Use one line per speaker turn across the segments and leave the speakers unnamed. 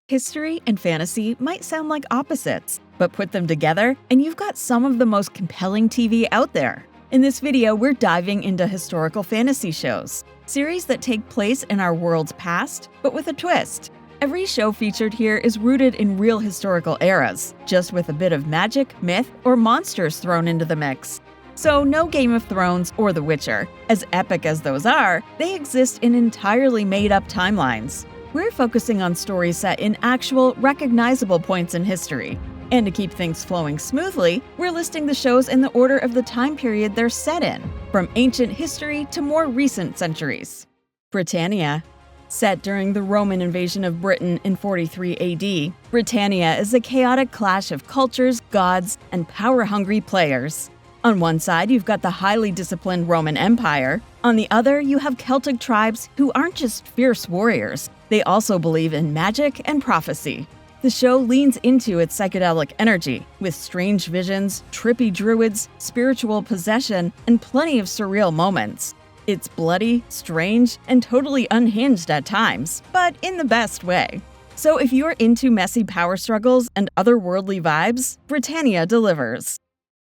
History and fantasy might sound like opposites, but put them together and you've got some of the most compelling TV out there. In this video, we're diving into historical fantasy shows, series that take place in our world's past, but with a twist. Every show featured here is rooted in real historical eras, just with a bit of magic, myth, or monsters thrown into the mix. So no Game of Thrones or The Witcher. As epic as those are, they exist in entirely made-up timelines. We're focusing on stories set in actual, recognizable points in history. And to keep things flowing smoothly, we're listing the shows in the order of the time period they're set in, from ancient history to more recent centuries. Britannia. Set during the Roman invasion of Britain in 43 AD, Britannia is a chaotic clash of cultures, gods, and power-hungry players. On one side, you've got the highly disciplined Roman Empire. On the other, you have Celtic tribes who aren't just fierce warriors. They also believe in magic and prophecy. The show leans into its psychedelic energy, with strange visions, trippy druids, spiritual possession, and plenty of surreal moments. It's bloody, strange, and totally unhinged at times, but in the best way. So if you're into messy power struggles and otherworldly vibes, Britannia delivers.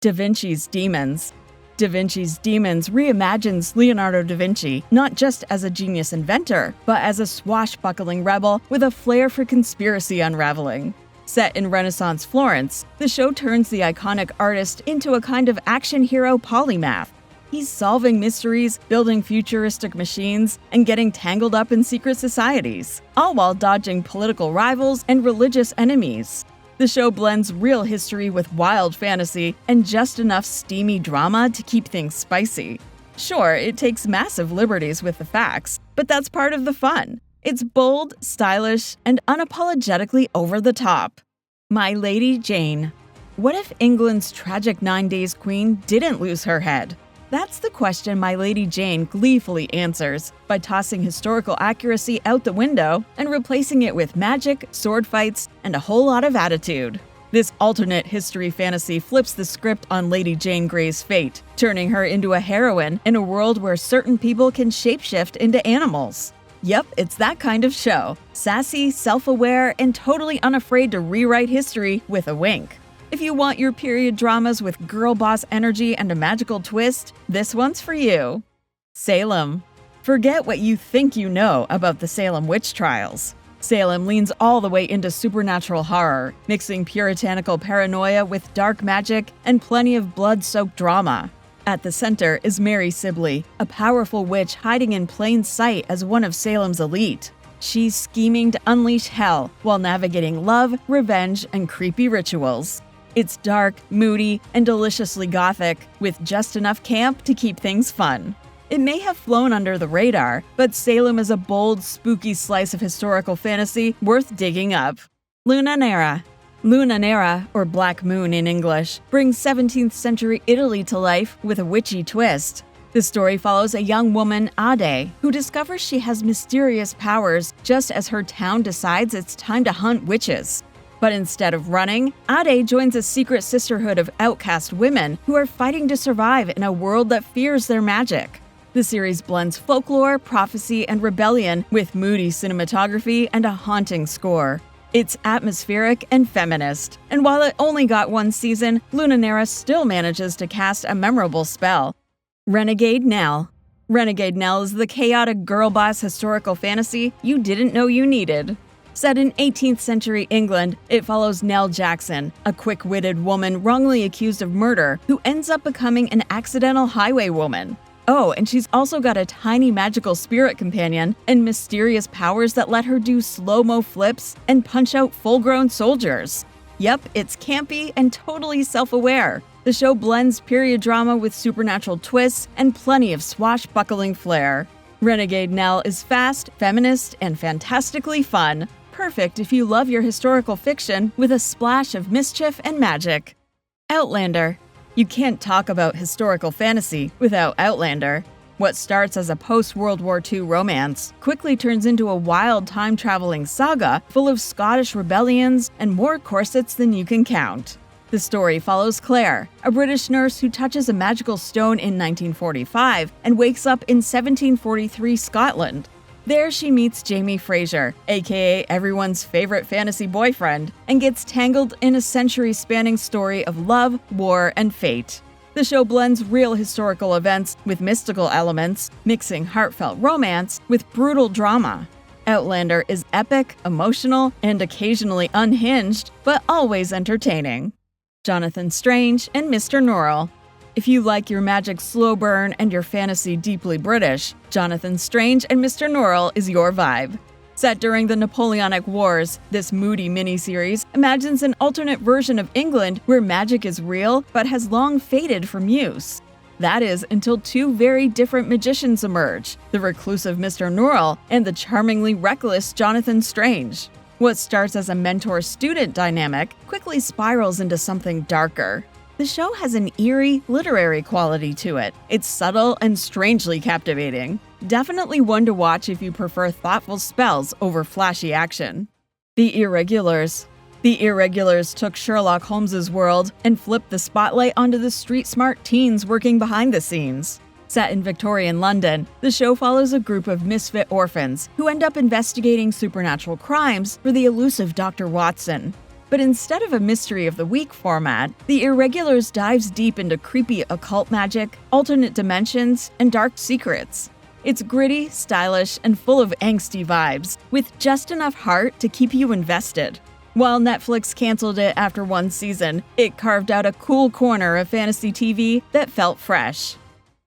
Da Vinci's Demons. Da Vinci's Demons reimagines Leonardo da Vinci not just as a genius inventor, but as a swashbuckling rebel with a flair for conspiracy unraveling. Set in Renaissance Florence, the show turns the iconic artist into a kind of action hero polymath. He's solving mysteries, building futuristic machines, and getting tangled up in secret societies, all while dodging political rivals and religious enemies. The show blends real history with wild fantasy and just enough steamy drama to keep things spicy. Sure, it takes massive liberties with the facts, but that's part of the fun. It's bold, stylish, and unapologetically over the top. My Lady Jane. What if England's tragic 9 Days Queen didn't lose her head? That's the question My Lady Jane gleefully answers by tossing historical accuracy out the window and replacing it with magic, sword fights, and a whole lot of attitude. This alternate history fantasy flips the script on Lady Jane Grey's fate, turning her into a heroine in a world where certain people can shapeshift into animals. Yep, it's that kind of show. Sassy, self-aware, and totally unafraid to rewrite history with a wink. If you want your period dramas with girl boss energy and a magical twist, this one's for you. Salem. Forget what you think you know about the Salem witch trials. Salem leans all the way into supernatural horror, mixing puritanical paranoia with dark magic and plenty of blood-soaked drama. At the center is Mary Sibley, a powerful witch hiding in plain sight as one of Salem's elite. She's scheming to unleash hell while navigating love, revenge, and creepy rituals. It's dark, moody, and deliciously gothic, with just enough camp to keep things fun. It may have flown under the radar, but Salem is a bold, spooky slice of historical fantasy worth digging up. Nera. Nera, or Black Moon in English, brings 17th century Italy to life with a witchy twist. The story follows a young woman, Ade, who discovers she has mysterious powers just as her town decides it's time to hunt witches. But instead of running, Ade joins a secret sisterhood of outcast women who are fighting to survive in a world that fears their magic. The series blends folklore, prophecy, and rebellion with moody cinematography and a haunting score. It's atmospheric and feminist, and while it only got one season, Nera still manages to cast a memorable spell. Renegade Nell. Renegade Nell is the chaotic girl boss historical fantasy you didn't know you needed. Set in 18th century England, it follows Nell Jackson, a quick-witted woman wrongly accused of murder who ends up becoming an accidental highwaywoman. Oh, and she's also got a tiny magical spirit companion and mysterious powers that let her do slow-mo flips and punch out full-grown soldiers. Yep, it's campy and totally self-aware. The show blends period drama with supernatural twists and plenty of swashbuckling flair. Renegade Nell is fast, feminist, and fantastically fun. Perfect if you love your historical fiction with a splash of mischief and magic. Outlander. You can't talk about historical fantasy without Outlander. What starts as a post-World War II romance quickly turns into a wild time-traveling saga full of Scottish rebellions and more corsets than you can count. The story follows Claire, a British nurse who touches a magical stone in 1945 and wakes up in 1743 Scotland. There she meets Jamie Fraser, aka everyone's favorite fantasy boyfriend, and gets tangled in a century-spanning story of love, war, and fate. The show blends real historical events with mystical elements, mixing heartfelt romance with brutal drama. Outlander is epic, emotional, and occasionally unhinged, but always entertaining. Jonathan Strange and Mr. Norrell. If you like your magic slow burn and your fantasy deeply British, Jonathan Strange and Mr. Norrell is your vibe. Set during the Napoleonic Wars, this moody miniseries imagines an alternate version of England where magic is real but has long faded from use. That is, until two very different magicians emerge, the reclusive Mr. Norrell and the charmingly reckless Jonathan Strange. What starts as a mentor-student dynamic quickly spirals into something darker. The show has an eerie, literary quality to it. It's subtle and strangely captivating. Definitely one to watch if you prefer thoughtful spells over flashy action. The Irregulars. The Irregulars took Sherlock Holmes's world and flipped the spotlight onto the street-smart teens working behind the scenes. Set in Victorian London, the show follows a group of misfit orphans who end up investigating supernatural crimes for the elusive Dr. Watson. But instead of a Mystery of the Week format, The Irregulars dives deep into creepy occult magic, alternate dimensions, and dark secrets. It's gritty, stylish, and full of angsty vibes, with just enough heart to keep you invested. While Netflix canceled it after one season, it carved out a cool corner of fantasy TV that felt fresh.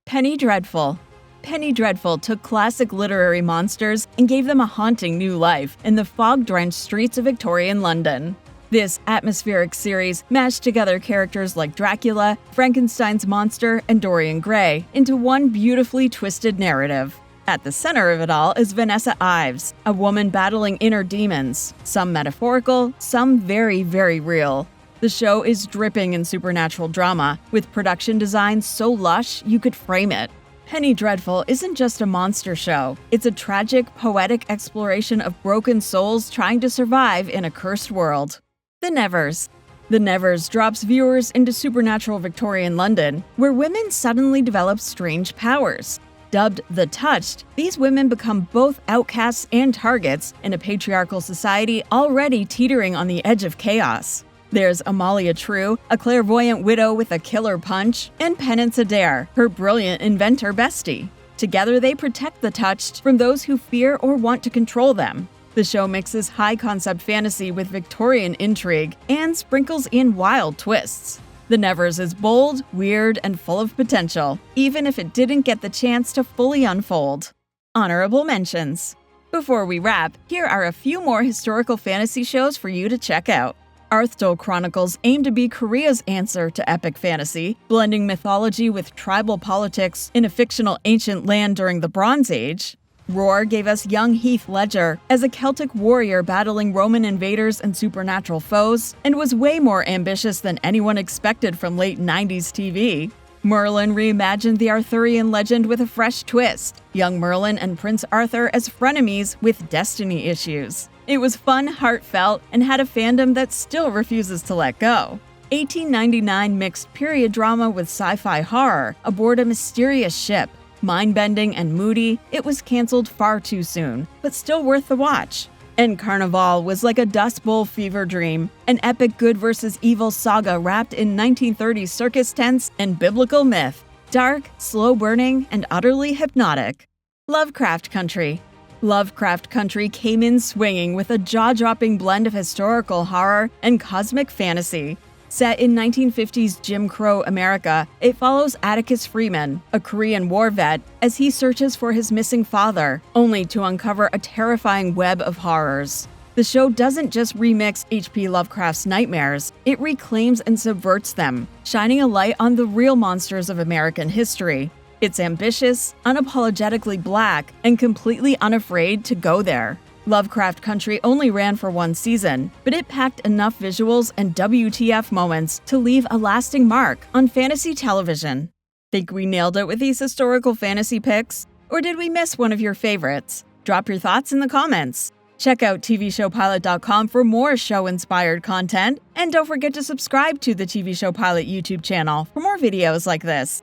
Penny Dreadful. Penny Dreadful took classic literary monsters and gave them a haunting new life in the fog-drenched streets of Victorian London. This atmospheric series mashed together characters like Dracula, Frankenstein's monster, and Dorian Gray into one beautifully twisted narrative. At the center of it all is Vanessa Ives, a woman battling inner demons, some metaphorical, some very, very real. The show is dripping in supernatural drama, with production design so lush you could frame it. Penny Dreadful isn't just a monster show, it's a tragic, poetic exploration of broken souls trying to survive in a cursed world. The Nevers. The Nevers drops viewers into supernatural Victorian London, where women suddenly develop strange powers. Dubbed the Touched, these women become both outcasts and targets in a patriarchal society already teetering on the edge of chaos. There's Amalia True, a clairvoyant widow with a killer punch, and Penance Adair, her brilliant inventor bestie. Together they protect the Touched from those who fear or want to control them. The show mixes high-concept fantasy with Victorian intrigue and sprinkles in wild twists. The Nevers is bold, weird, and full of potential, even if it didn't get the chance to fully unfold. Honorable mentions. Before we wrap, here are a few more historical fantasy shows for you to check out. Arthdal Chronicles aim to be Korea's answer to epic fantasy, blending mythology with tribal politics in a fictional ancient land during the Bronze Age. Roar gave us young Heath Ledger as a Celtic warrior battling Roman invaders and supernatural foes, and was way more ambitious than anyone expected from late 90s TV. Merlin reimagined the Arthurian legend with a fresh twist, young Merlin and Prince Arthur as frenemies with destiny issues. It was fun, heartfelt, and had a fandom that still refuses to let go. 1899 mixed period drama with sci-fi horror aboard a mysterious ship. Mind-bending and moody, it was canceled far too soon, but still worth the watch. And Carnival was like a Dust Bowl fever dream, an epic good versus evil saga wrapped in 1930s circus tents and biblical myth. Dark, slow-burning, and utterly hypnotic. Lovecraft Country. Lovecraft Country came in swinging with a jaw-dropping blend of historical horror and cosmic fantasy. Set in 1950s Jim Crow America, it follows Atticus Freeman, a Korean war vet, as he searches for his missing father, only to uncover a terrifying web of horrors. The show doesn't just remix H.P. Lovecraft's nightmares, it reclaims and subverts them, shining a light on the real monsters of American history. It's ambitious, unapologetically black, and completely unafraid to go there. Lovecraft Country only ran for one season, but it packed enough visuals and WTF moments to leave a lasting mark on fantasy television. Think we nailed it with these historical fantasy picks? Or did we miss one of your favorites? Drop your thoughts in the comments. Check out TVShowPilot.com for more show-inspired content, and don't forget to subscribe to the TV Show Pilot YouTube channel for more videos like this.